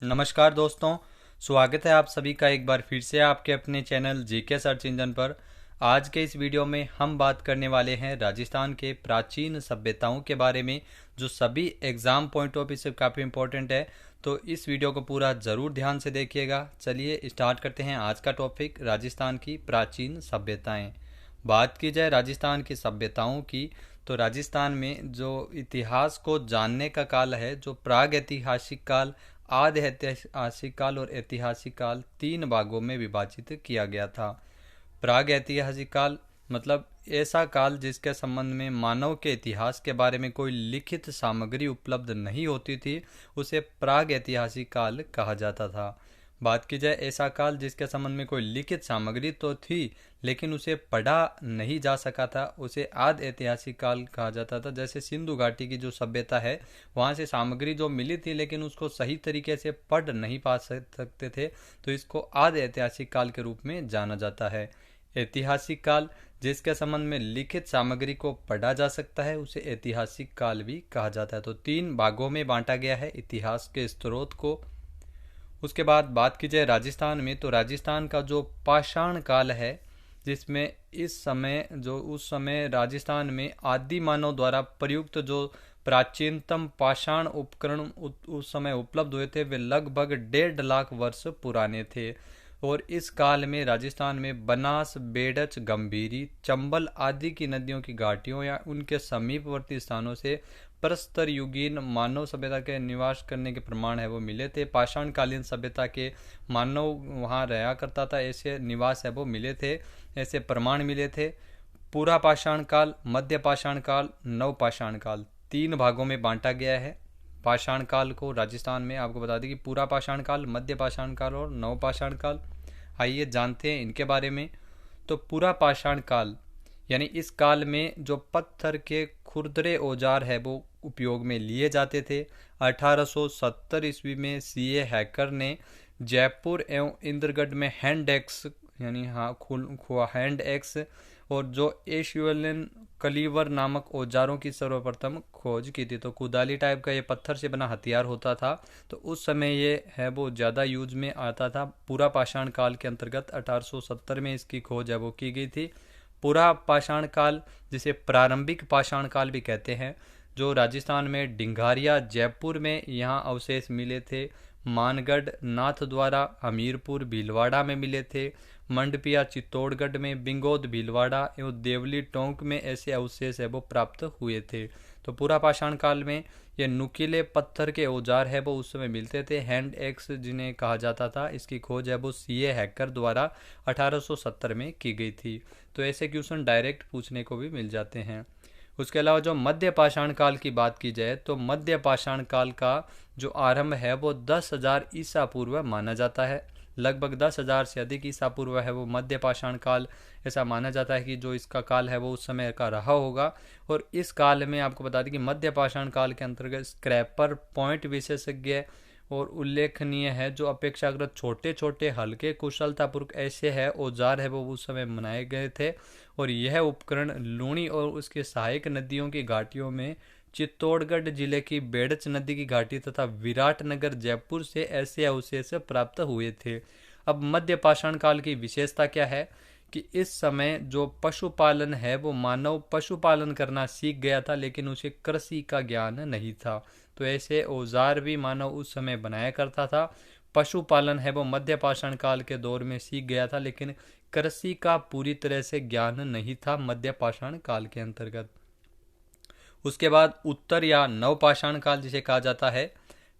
नमस्कार दोस्तों, स्वागत है आप सभी का एक बार फिर से आपके अपने चैनल जीके सर्च इंजन पर। आज के इस वीडियो में हम बात करने वाले हैं राजस्थान के प्राचीन सभ्यताओं के बारे में, जो सभी एग्ज़ाम पॉइंट ऑफ व्यू से काफ़ी इम्पोर्टेंट है। तो इस वीडियो को पूरा ज़रूर ध्यान से देखिएगा। चलिए स्टार्ट करते हैं आज का टॉपिक, राजस्थान की प्राचीन सभ्यताएँ। बात की जाए राजस्थान की सभ्यताओं की, तो राजस्थान में जो इतिहास को जानने का काल है, जो प्राग ऐतिहासिक काल, आदि ऐतिहासिक काल और ऐतिहासिक काल, तीन भागों में विभाजित किया गया था। प्राग ऐतिहासिक काल मतलब ऐसा काल जिसके संबंध में मानव के इतिहास के बारे में कोई लिखित सामग्री उपलब्ध नहीं होती थी, उसे प्राग ऐतिहासिक काल कहा जाता था। बात की जाए ऐसा काल जिसके संबंध में कोई लिखित सामग्री तो थी लेकिन उसे पढ़ा नहीं जा सका था, उसे आदि ऐतिहासिक काल कहा जाता था। जैसे सिंधु घाटी की जो सभ्यता है, वहाँ से सामग्री जो मिली थी लेकिन उसको सही तरीके से पढ़ नहीं पा सकते थे, तो इसको आदि ऐतिहासिक काल के रूप में जाना जाता है। ऐतिहासिक काल जिसके संबंध में लिखित सामग्री को पढ़ा जा सकता है, उसे ऐतिहासिक काल भी कहा जाता है। तो तीन भागों में बांटा गया है इतिहास के स्रोत को। उसके बाद बात की जाए राजस्थान में, तो राजस्थान का जो पाषाण काल है, जिसमें उस समय राजस्थान में आदि मानव द्वारा प्रयुक्त जो प्राचीनतम पाषाण उपकरण उस समय उपलब्ध हुए थे, वे लगभग 1.5 लाख वर्ष पुराने थे। और इस काल में राजस्थान में बनास, बेडच, गंभीरी, चंबल आदि की नदियों की घाटियों या उनके समीपवर्ती स्थानों से प्रस्तर युगीन मानव सभ्यता के निवास करने के प्रमाण है वो मिले थे। पाषाण कालीन सभ्यता के मानव वहाँ रहा करता था, ऐसे निवास है वो मिले थे, ऐसे प्रमाण मिले थे। पूरा पाषाण काल, मध्य पाषाण काल, नव पाषाण काल, तीन भागों में बांटा गया है पाषाण काल को। राजस्थान में आपको बता दें कि पूरा पाषाण काल, मध्य पाषाण काल और नव पाषाण काल। आइए जानते हैं इनके बारे में। तो पूरा पाषाण काल यानी इस काल में जो पत्थर के खुरदरे औजार है वो उपयोग में लिए जाते थे। 1870 ईस्वी में सीए हैकर ने जयपुर एवं इंद्रगढ़ में हैंड एक्स यानी हैंड एक्स और जो एशियलिन कलीवर नामक औजारों की सर्वप्रथम खोज की थी। तो कुदाली टाइप का ये पत्थर से बना हथियार होता था, तो उस समय ये है वो ज़्यादा यूज में आता था। पूरा पाषाण काल के अंतर्गत 1870 में इसकी खोज है वो की गई थी। पूरा पाषाण काल जिसे प्रारंभिक पाषाण काल भी कहते हैं, जो राजस्थान में डिंगारिया, जयपुर में यहाँ अवशेष मिले थे। मानगढ़, नाथद्वारा, हमीरपुर, भीलवाड़ा में मिले थे। मंडपिया, चित्तौड़गढ़ में, बिंगोद, भीलवाड़ा एवं देवली टोंक में ऐसे अवशेष है वो प्राप्त हुए थे। तो पूरा पाषाण काल में ये नुकीले पत्थर के औजार है वो उस समय मिलते थे, हैंड एक्स जिन्हें कहा जाता था। इसकी खोज है वो सीए हैकर द्वारा 1870 में की गई थी। तो ऐसे क्वेश्चन डायरेक्ट पूछने को भी मिल जाते हैं। उसके अलावा जो मध्य पाषाण काल की बात की जाए, तो मध्य पाषाण काल का जो आरंभ है वो 10,000 ईसा पूर्व माना जाता है। लगभग 10,000 से अधिक ईसा पूर्व है वो मध्य पाषाण काल, ऐसा माना जाता है कि जो इसका काल है वो उस समय का रहा होगा। और इस काल में आपको बता दें कि मध्य पाषाण काल के अंतर्गत स्क्रैपर, पॉइंट विशेषज्ञ और उल्लेखनीय है जो अपेक्षाकृत छोटे छोटे हल्के कुशलतापूर्वक ऐसे है औजार है वो उस समय बनाए गए थे। और यह उपकरण लूणी और उसके सहायक नदियों की घाटियों में चित्तौड़गढ़ जिले की बेड़च नदी की घाटी तथा विराटनगर, जयपुर से ऐसे अवशेष प्राप्त हुए थे। अब मध्य पाषाण काल की विशेषता क्या है कि इस समय जो पशुपालन है वो मानव पशुपालन करना सीख गया था, लेकिन उसे कृषि का ज्ञान नहीं था। तो ऐसे औजार भी मानव उस समय बनाया करता था। पशुपालन है वो मध्य पाषाण काल के दौर में सीख गया था, लेकिन कृषि का पूरी तरह से ज्ञान नहीं था मध्य पाषाण काल के अंतर्गत। उसके बाद उत्तर या नव पाषाण काल जिसे कहा जाता है,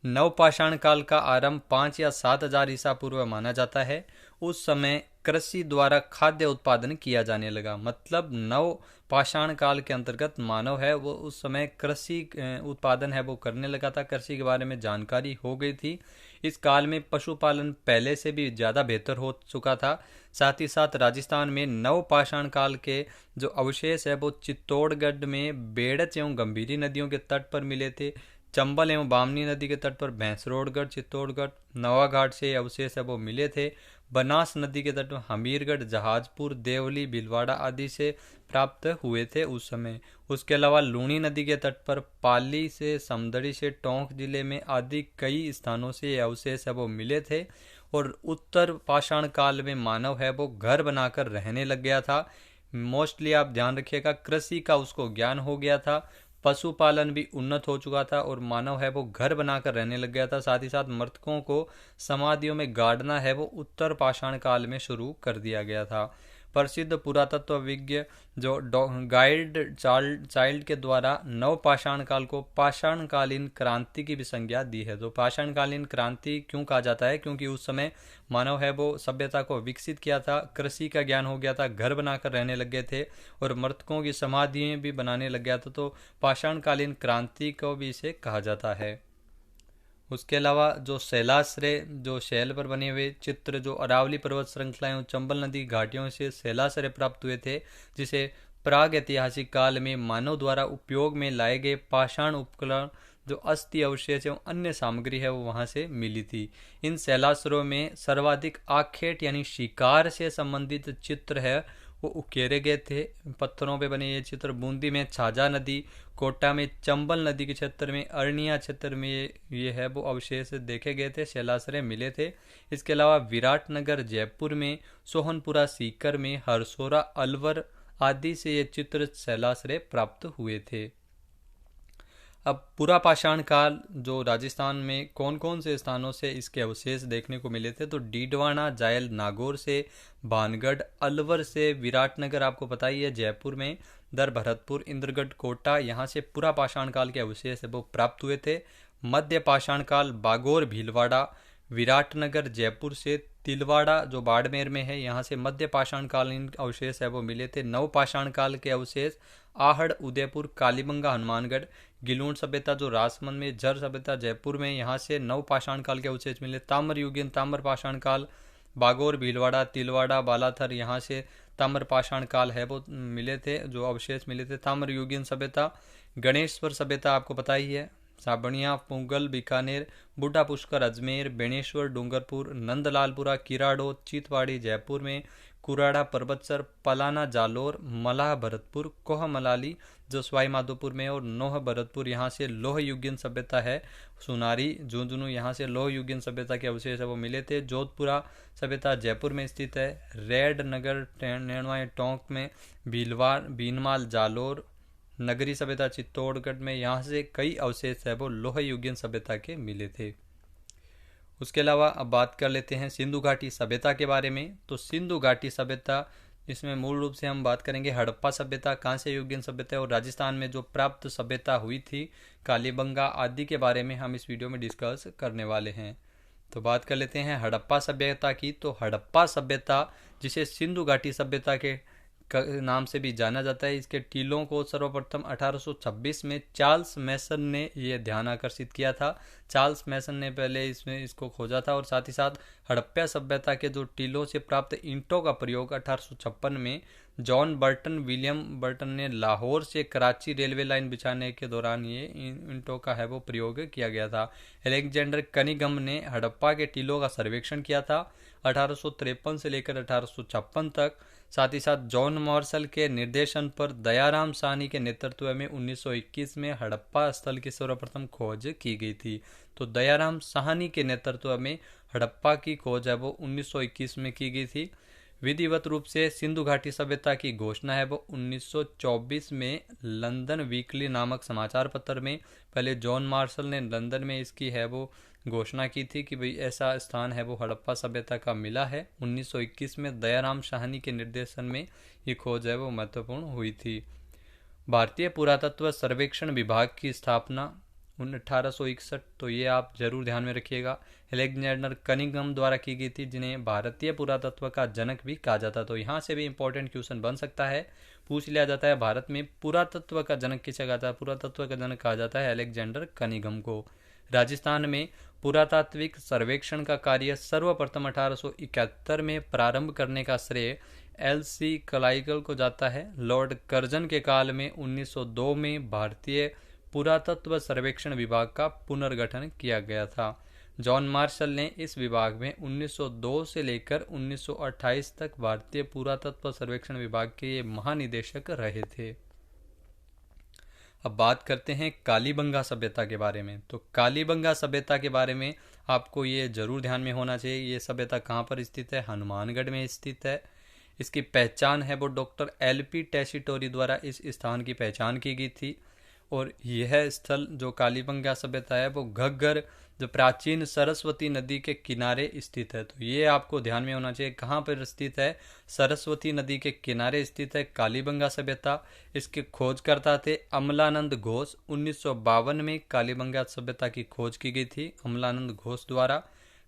नव पाषाण काल का आरंभ 5 या 7,000 ईसा पूर्व माना जाता है। उस समय कृषि द्वारा खाद्य उत्पादन किया जाने लगा। मतलब नव पाषाण काल के अंतर्गत मानव है वो उस समय कृषि उत्पादन है वो करने लगा था, कृषि के बारे में जानकारी हो गई थी। इस काल में पशुपालन पहले से भी ज़्यादा बेहतर हो चुका था। साथ ही साथ राजस्थान में नव पाषाण काल के जो अवशेष है वो चित्तौड़गढ़ में बेड़च एवं गंभीरी नदियों के तट पर मिले थे। चंबल एवं बामनी नदी के तट पर भैंसरोडगढ़, चित्तौड़गढ़, नवाघाट से अवशेष है वो मिले थे। बनास नदी के तट हमीरगढ़, जहाजपुर, देवली, भीलवाड़ा आदि से प्राप्त हुए थे उस समय। उसके अलावा लूणी नदी के तट पर पाली से, समदड़ी से, टोंक जिले में आदि कई स्थानों से ये अवशेष है वो मिले थे। और उत्तर पाषाण काल में मानव है वो घर बनाकर रहने लग गया था। मोस्टली आप ध्यान रखिएगा, कृषि का उसको ज्ञान हो गया था, पशुपालन भी उन्नत हो चुका था और मानव है वो घर बनाकर रहने लग गया था। साथ ही साथ मृतकों को समाधियों में गाड़ना है वो उत्तर पाषाण काल में शुरू कर दिया गया था। प्रसिद्ध पुरातत्वविज्ञ जो गाइड चाइल्ड के द्वारा नव पाषाण काल को पाषाणकालीन क्रांति की भी संज्ञा दी है। तो पाषाणकालीन क्रांति क्यों कहा जाता है? क्योंकि उस समय मानव है वो सभ्यता को विकसित किया था, कृषि का ज्ञान हो गया था, घर बनाकर रहने लग गए थे और मृतकों की समाधियां भी बनाने लग गया था। तो पाषाणकालीन क्रांति को भी इसे कहा जाता है। उसके अलावा जो शैलाश्रय, जो शैल पर बने हुए चित्र, जो अरावली पर्वत श्रृंखलाएं और चंबल नदी घाटियों से शैलाश्रय प्राप्त हुए थे, जिसे प्राग ऐतिहासिक काल में मानव द्वारा उपयोग में लाए गए पाषाण उपकरण, जो अस्थि अवशेष एवं अन्य सामग्री है वो वहां से मिली थी। इन शैलाश्रयों में सर्वाधिक आखेट यानी शिकार से संबंधित चित्र है वो उकेरे गए थे। पत्थरों पे बने ये चित्र बूंदी में छाजा नदी, कोटा में चंबल नदी के क्षेत्र में, अरनिया क्षेत्र में ये है वो अवशेष देखे गए थे, शैलाश्रय मिले थे। इसके अलावा विराटनगर जयपुर में, सोहनपुरा सीकर में, हरसोरा अलवर आदि से ये चित्र शैलाश्रय प्राप्त हुए थे। अब पूरा पाषाण काल जो राजस्थान में कौन कौन से स्थानों से इसके अवशेष देखने को मिले थे? तो डीडवाना, जायल नागौर से, भानगढ़, अलवर से, विराटनगर आपको पता ही है जयपुर में, दर भरतपुर, इंद्रगढ़, कोटा, यहाँ से पूरा पाषाण काल के अवशेष वो प्राप्त हुए थे। मध्य पाषाण काल बागोर, भीलवाड़ा, विराटनगर, जयपुर से, तिलवाड़ा जो बाड़मेर में है, यहाँ से मध्य पाषाण कालीन अवशेष है वो मिले थे। नव पाषाण काल के अवशेष आहड़, उदयपुर, कालीबंगा, हनुमानगढ़, गिलूण सभ्यता जो राजसमंद में, जर सभ्यता जयपुर में, यहाँ से नव पाषाण काल के अवशेष मिले। ताम्र युगीन ताम्र पाषाण काल बागोर, भीलवाड़ा, तिलवाड़ा, बालाथर, यहाँ से ताम्र पाषाण काल है वो मिले थे, जो अवशेष मिले थे। ताम्र युगीन सभ्यता गणेश्वर सभ्यता आपको पता ही है, साबणिया, पुंगल, बीकानेर, बुढ़ा पुष्कर, अजमेर, बेणेश्वर, डूंगरपुर, नंदलालपुरा, किराड़ो, चितवाड़ी जयपुर में, कुराड़ा, परबतसर, पलाना, जालोर, मलाह, भरतपुर, कोह मलाली जो सवाई माधोपुर में, और नोह भरतपुर यहाँ से लोह युगीन सभ्यता है। सुनारी, झुंझुनू यहाँ से लोह युगीन सभ्यता के अवशेष है वो मिले थे। जोधपुरा सभ्यता जयपुर में स्थित है। रेड नगर नेणवा टोंक में, भीलवाड़, भीनमाल, जालोर, नगरी सभ्यता चित्तौड़गढ़ में, यहाँ से कई अवशेष है वो लोह युगीन सभ्यता के मिले थे। उसके अलावा अब बात कर लेते हैं सिंधु घाटी सभ्यता के बारे में। तो सिंधु घाटी सभ्यता, इसमें मूल रूप से हम बात करेंगे हड़प्पा सभ्यता, कांस्य युगीन सभ्यता और राजस्थान में जो प्राप्त सभ्यता हुई थी, कालीबंगा आदि के बारे में हम इस वीडियो में डिस्कस करने वाले हैं। तो बात कर लेते हैं हड़प्पा सभ्यता की। तो हड़प्पा सभ्यता, जिसे सिंधु घाटी सभ्यता के नाम से भी जाना जाता है, इसके टीलों को सर्वप्रथम 1826 में चार्ल्स मैसन ने ये ध्यान आकर्षित किया था। चार्ल्स मैसन ने पहले इसको खोजा था और साथ ही साथ हड़प्पा सभ्यता के जो टीलों से प्राप्त ईंटों का प्रयोग 1856 में जॉन बर्टन, विलियम बर्टन ने लाहौर से कराची रेलवे लाइन बिछाने के दौरान ये ईंटों का है वो प्रयोग किया गया था। अलेक्जेंडर कनिंघम ने हड़प्पा के टीलों का सर्वेक्षण किया था 1853 से लेकर 1856 तक। साथ ही साथ जॉन मार्शल के निर्देशन पर दयाराम साहनी के नेतृत्व में 1921 में हड़प्पा स्थल की सर्वप्रथम खोज की गई थी। तो दयाराम साहनी के नेतृत्व में हड़प्पा की खोज है वो 1921 में की गई थी। विधिवत रूप से सिंधु घाटी सभ्यता की घोषणा है वो 1924 में लंदन वीकली नामक समाचार पत्र में, पहले जॉन मार्शल ने लंदन में इसकी है वो घोषणा की थी कि भाई ऐसा स्थान है वो हड़प्पा सभ्यता का मिला है। 1921 में दयाराम साहनी के निर्देशन में ये खोज है वो महत्वपूर्ण हुई थी। भारतीय पुरातत्व सर्वेक्षण विभाग की स्थापना 1861, तो ये आप जरूर ध्यान में रखिएगा, अलेक्जेंडर कनिंघम द्वारा की गई थी, जिन्हें भारतीय पुरातत्व का जनक भी कहा जाता। तो यहाँ से भी इंपॉर्टेंट क्वेश्चन बन सकता है, पूछ लिया जाता है भारत में पुरातत्व का जनक किसे कहा जाता है? पुरातत्व का जनक कहा जाता है अलेक्जेंडर कनिंघम को। राजस्थान में पुरातात्विक सर्वेक्षण का कार्य सर्वप्रथम 1871 में प्रारंभ करने का श्रेय एल.सी. क्लाइगल को जाता है। लॉर्ड कर्जन के काल में 1902 में भारतीय पुरातत्व सर्वेक्षण विभाग का पुनर्गठन किया गया था। जॉन मार्शल ने इस विभाग में 1902 से लेकर 1928 तक भारतीय पुरातत्व सर्वेक्षण विभाग के ये महानिदेशक रहे थे। अब बात करते हैं कालीबंगा सभ्यता के बारे में। तो कालीबंगा सभ्यता के बारे में आपको ये जरूर ध्यान में होना चाहिए, ये सभ्यता कहाँ पर स्थित है? हनुमानगढ़ में स्थित है। इसकी पहचान है वो डॉक्टर LP टेसीटोरी द्वारा इस स्थान की पहचान की गई थी। और यह स्थल जो कालीबंगा सभ्यता है वो घग्गर जो प्राचीन सरस्वती नदी के किनारे स्थित है। तो ये आपको ध्यान में होना चाहिए, कहाँ पर स्थित है? सरस्वती नदी के किनारे स्थित है कालीबंगा सभ्यता। इसके खोजकर्ता थे अमलानंद घोष। 1952 में कालीबंगा सभ्यता की खोज की गई थी अमलानंद घोष द्वारा।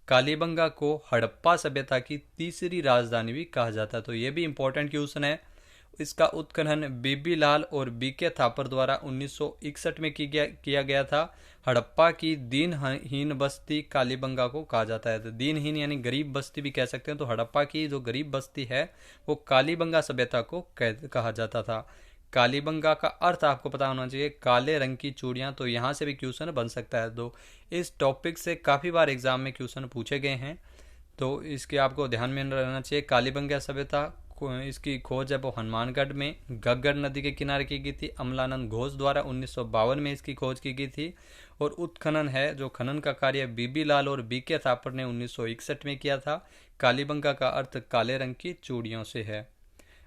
कालीबंगा को हड़प्पा सभ्यता की तीसरी राजधानी भी कहा जाता है। तो ये भी इंपॉर्टेंट क्वेश्चन है। इसका उत्खनन बीबी लाल और BK थापर द्वारा 1961 में किया गया था। हड़प्पा की दीनहीन बस्ती कालीबंगा को कहा जाता है। तो दीनहीन यानी गरीब बस्ती भी कह सकते हैं। तो हड़प्पा की जो गरीब बस्ती है वो कालीबंगा सभ्यता को कहा जाता था। कालीबंगा का अर्थ आपको पता होना चाहिए, काले रंग की चूड़ियां। तो यहाँ से भी क्वेश्चन बन सकता है। तो इस टॉपिक से काफ़ी बार एग्जाम में क्वेश्चन पूछे गए हैं, तो इसके आपको ध्यान में रहना चाहिए। कालीबंगा सभ्यता इसकी खोज है वो हनुमानगढ़ में घग्गर नदी के किनारे की गई थी। अमलानंद घोष द्वारा 1952 में इसकी खोज की गई थी। और उत्खनन है जो खनन का कार्य बीबी लाल और BK थापर ने 1961 में किया था। कालीबंगा का अर्थ काले रंग की चूड़ियों से है।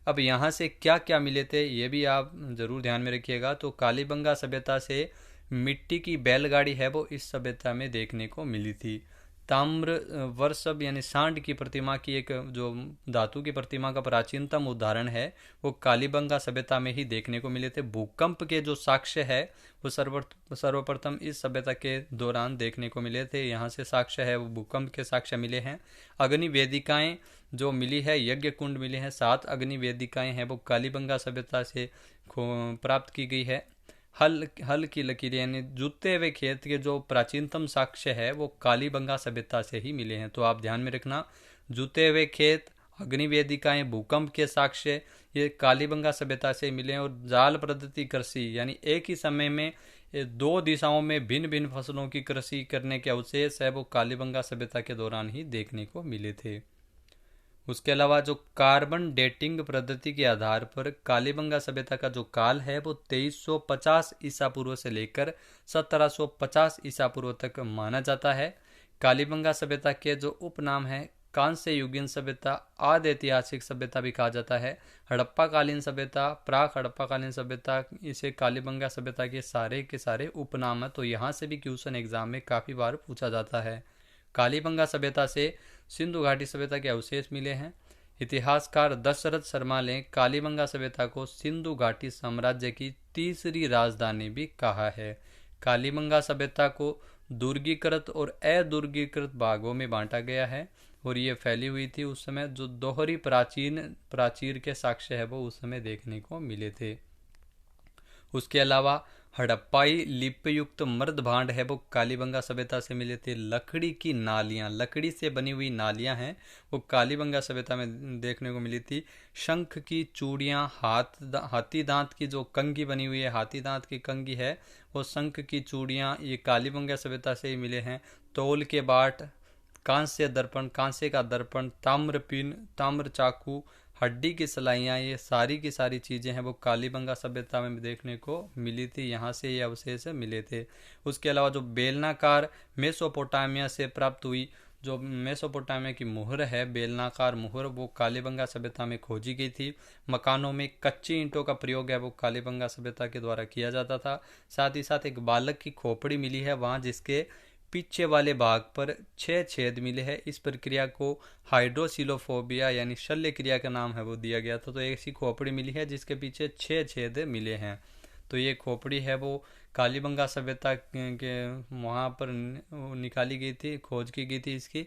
अब यहाँ से क्या क्या मिले थे ये भी आप जरूर ध्यान में रखिएगा। तो कालीबंगा सभ्यता से मिट्टी की बैलगाड़ी है वो इस सभ्यता में देखने को मिली थी। ताम्र वर्षभ यानी सांड की प्रतिमा की एक जो धातु की प्रतिमा का प्राचीनतम उदाहरण है वो कालीबंगा सभ्यता में ही देखने को मिले थे। भूकंप के जो साक्ष्य है वो सर्वप्रथम इस सभ्यता के दौरान देखने को मिले थे। यहाँ से साक्ष्य है वो भूकंप के साक्ष्य मिले हैं। अग्नि वेदिकाएं जो मिली है, यज्ञ कुंड मिले हैं, 7 अग्नि वेदिकाएं हैं वो कालीबंगा सभ्यता से प्राप्त की गई है। हल की लकीरें यानी जुते हुए खेत के जो प्राचीनतम साक्ष्य है वो कालीबंगा सभ्यता से ही मिले हैं। तो आप ध्यान में रखना, जुते हुए खेत, अग्नि वेदिकाएं, भूकंप के साक्ष्य ये कालीबंगा सभ्यता से मिले हैं। और जाल पद्धति कृषि यानी एक ही समय में 2 दिशाओं में भिन्न भिन्न फसलों की कृषि करने के अवशेष है वो कालीबंगा सभ्यता के दौरान ही देखने को मिले थे। उसके अलावा जो कार्बन डेटिंग पद्धति के आधार पर कालीबंगा सभ्यता का जो काल है वो 2350 ईसा पूर्व से लेकर 1750 ईसा पूर्व तक माना जाता है। कालीबंगा सभ्यता के जो उपनाम है कांस्य युगीन सभ्यता, आदि ऐतिहासिक सभ्यता भी कहा जाता है। हड़प्पा कालीन सभ्यता, प्राक हड़प्पा कालीन सभ्यता, इसे कालीबंगा सभ्यता के सारे उपनाम है। तो यहाँ से भी क्वेश्चन एग्जाम में काफ़ी बार पूछा जाता है। कालीबंगा सभ्यता से सिंधु घाटी सभ्यता के अवशेष मिले हैं। इतिहासकार दशरथ शर्मा ने कालीबंगा सभ्यता को सिंधु घाटी साम्राज्य की तीसरी राजधानी भी कहा है। कालीबंगा सभ्यता को दुर्गीकृत और अदुर्गीकृत भागों में बांटा गया है और ये फैली हुई थी उस समय। जो दोहरी प्राचीर के साक्ष्य है वो उस समय देखने को मिले थे। उसके अलावा हड़प्पाई लिपियुक्त मर्द भांड है वो कालीबंगा सभ्यता से मिले थे। लकड़ी की नालियां, लकड़ी से बनी हुई नालियां हैं वो कालीबंगा सभ्यता में देखने को मिली थी। शंख की चूड़ियां, हाथी दांत की जो कंघी बनी हुई है, हाथी दांत की कंघी है वो शंख की चूड़ियां ये कालीबंगा सभ्यता से ही मिले हैं। तौल के बाट, कांस्य दर्पण, कांस्य का दर्पण, ताम्र पिन, ताम्र चाकू, हड्डी की सलाइयाँ, ये सारी की सारी चीज़ें हैं वो कालीबंगा सभ्यता में देखने को मिली थी। यहाँ से ये अवशेष मिले थे। उसके अलावा जो बेलनाकार मेसोपोटामिया से प्राप्त हुई जो मेसोपोटामिया की मुहर है, बेलनाकार मुहर, वो कालीबंगा सभ्यता में खोजी गई थी। मकानों में कच्ची ईंटों का प्रयोग है वो कालीबंगा सभ्यता के द्वारा किया जाता था। साथ ही साथ एक बालक की खोपड़ी मिली है वहाँ, जिसके पीछे वाले भाग पर 6 छेद मिले हैं। इस प्रक्रिया को हाइड्रोसिलोफोबिया यानी शल्य क्रिया का नाम है वो दिया गया था। तो ऐसी खोपड़ी मिली है जिसके पीछे 6 छेद मिले हैं। तो ये खोपड़ी है वो कालीबंगा सभ्यता के वहाँ पर निकाली गई थी, खोज की गई थी इसकी।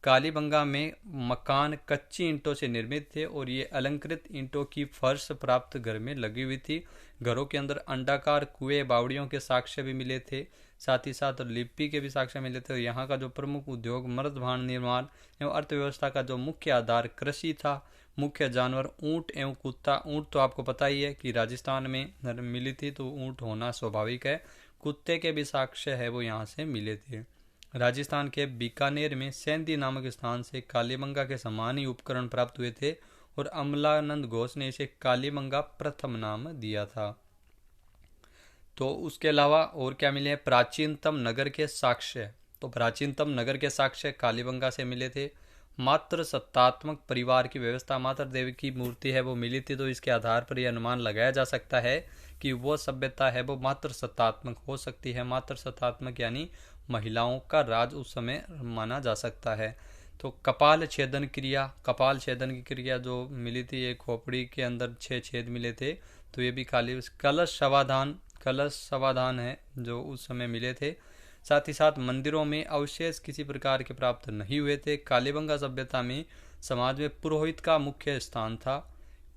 कालीबंगा में मकान कच्ची ईंटों से निर्मित थे और ये अलंकृत ईंटों की फर्श प्राप्त घर में लगी हुई थी। घरों के अंदर अंडाकार कुएं, बावड़ियों के साक्ष्य भी मिले थे। साथ ही साथ लिपि के भी साक्ष्य मिले थे। यहाँ का जो प्रमुख उद्योग मर्द भांड निर्माण एवं अर्थव्यवस्था का जो मुख्य आधार कृषि था। मुख्य जानवर ऊंट एवं कुत्ता। ऊंट तो आपको पता ही है कि राजस्थान में मिली थी, तो ऊंट होना स्वाभाविक है। कुत्ते के भी साक्ष्य है वो यहाँ से मिले थे। राजस्थान के बीकानेर में सेंधी नामक स्थान से कालीबंगा के समान ही उपकरण प्राप्त हुए थे और अमलानंद घोष ने इसे कालीबंगा प्रथम नाम दिया था। तो उसके अलावा और क्या मिले हैं, प्राचीनतम नगर के साक्ष्य। तो प्राचीनतम नगर के साक्ष्य कालीबंगा से मिले थे। मात्र सत्तात्मक परिवार की व्यवस्था, मात्र देवी की मूर्ति है वो मिली थी, तो इसके आधार पर यह अनुमान लगाया जा सकता है कि वो सभ्यता है वो मात्र सत्तात्मक हो सकती है। मात्र सत्तात्मक यानी महिलाओं का राज उस समय माना जा सकता है। तो कपाल छेदन क्रिया, कपाल छेदन की क्रिया जो मिली थी, एक खोपड़ी के अंदर 6 छेद मिले थे, तो ये भी कलश समाधान, कलश समाधान है जो उस समय मिले थे। साथ ही साथ मंदिरों में अवशेष किसी प्रकार के प्राप्त नहीं हुए थे। कालीबंगा सभ्यता में समाज में पुरोहित का मुख्य स्थान था।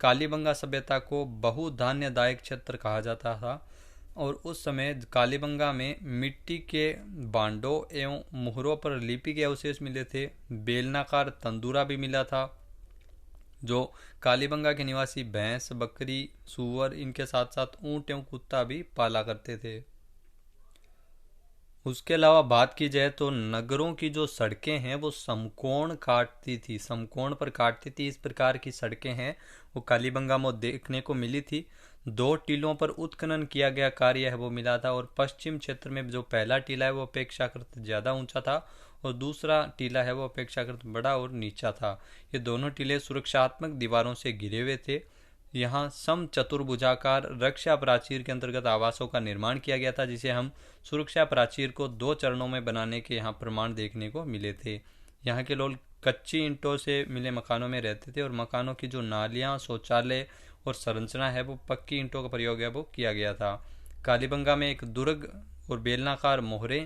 कालीबंगा सभ्यता को बहुधान्यदायक क्षेत्र कहा जाता था और उस समय कालीबंगा में मिट्टी के बांडों एवं मुहरों पर लिपि के अवशेष मिले थे। बेलनाकार तंदूरा भी मिला था जो कालीबंगा के निवासी भैंस, बकरी, सूअर, इनके साथ साथ ऊंट एवं कुत्ता भी पाला करते थे। उसके अलावा बात की जाए तो नगरों की जो सड़कें हैं वो समकोण काटती थी, समकोण पर काटती थी। इस प्रकार की सड़कें हैं वो कालीबंगा में देखने को मिली थी। 2 टीलों पर उत्खनन किया गया कार्य है वो मिला था और पश्चिम क्षेत्र में जो पहला टीला है वो अपेक्षाकृत ज़्यादा ऊंचा था और दूसरा टीला है वो अपेक्षाकृत बड़ा और नीचा था। ये दोनों टीले सुरक्षात्मक दीवारों से घिरे हुए थे। यहाँ सम चतुर्भुजाकार रक्षा प्राचीर के अंतर्गत आवासों का निर्माण किया गया था, जिसे हम सुरक्षा प्राचीर को 2 चरणों में बनाने के यहाँ प्रमाण देखने को मिले थे। यहाँ के लोग कच्ची ईंटों से मिले मकानों में रहते थे और मकानों की जो नालियाँ, शौचालय और संरचना है वो पक्की ईंटों का प्रयोग है वो किया गया था। कालीबंगा में एक दुर्ग और बेलनाकार मोहरे,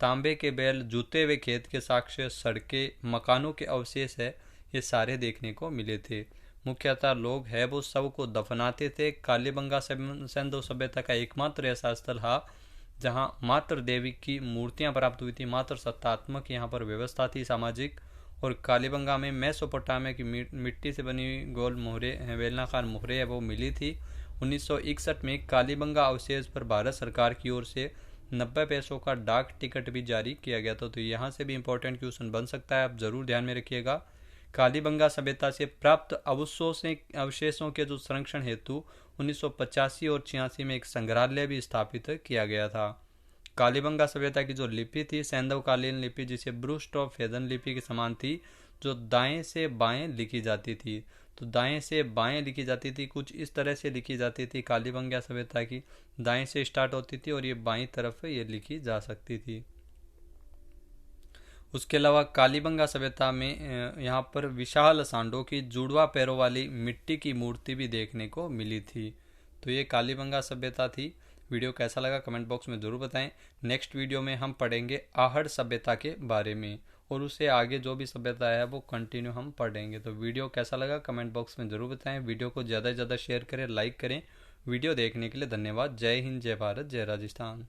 तांबे के बैल, जूते हुए खेत के साक्ष्य, सड़कें, मकानों के अवशेष है, ये सारे देखने को मिले थे। मुख्यतः लोग है वो सब को दफनाते थे। कालीबंगा सिंधु सभ्यता का एकमात्र ऐसा स्थल था जहाँ मात्र देवी की मूर्तियां प्राप्त हुई थी, मात्र सत्तात्मक यहाँ पर व्यवस्था थी सामाजिक। और कालीबंगा में मेसोपोटामिया की मिट्टी से बनी गोल मोहरे, बेलनाकार मोहरे है वो मिली थी। 1961 में कालीबंगा अवशेष पर भारत सरकार की ओर से 90 पैसों का डाक टिकट भी जारी किया गया था। तो यहाँ से भी इम्पोर्टेंट क्वेश्चन बन सकता है, आप जरूर ध्यान में रखिएगा। कालीबंगा सभ्यता से प्राप्त अवशेषों के जो संरक्षण हेतु 1985 और 86 में एक संग्रहालय भी स्थापित किया गया था। कालीबंगा सभ्यता की जो लिपि थी सैंधवकालीन लिपि, जिसे ब्रुस्ट ऑफ फेदन लिपि के समान थी, जो दाएं से बाएं लिखी जाती थी। तो दाएं से बाएं लिखी जाती थी, कुछ इस तरह से लिखी जाती थी कालीबंगा सभ्यता की, दाएं से स्टार्ट होती थी और ये बाईं तरफ ये लिखी जा सकती थी। उसके अलावा कालीबंगा सभ्यता में यहाँ पर विशाल सांडों की जुड़वा पैरों वाली मिट्टी की मूर्ति भी देखने को मिली थी। तो ये कालीबंगा सभ्यता थी। वीडियो कैसा लगा कमेंट बॉक्स में ज़रूर बताएं। नेक्स्ट वीडियो में हम पढ़ेंगे आहड़ सभ्यता के बारे में और उससे आगे जो भी सभ्यता है वो कंटिन्यू हम पढ़ेंगे। तो वीडियो कैसा लगा कमेंट बॉक्स में ज़रूर बताएं। वीडियो को ज़्यादा से ज़्यादा शेयर करें, लाइक करें। वीडियो देखने के लिए धन्यवाद। जय हिंद, जय भारत, जय राजस्थान।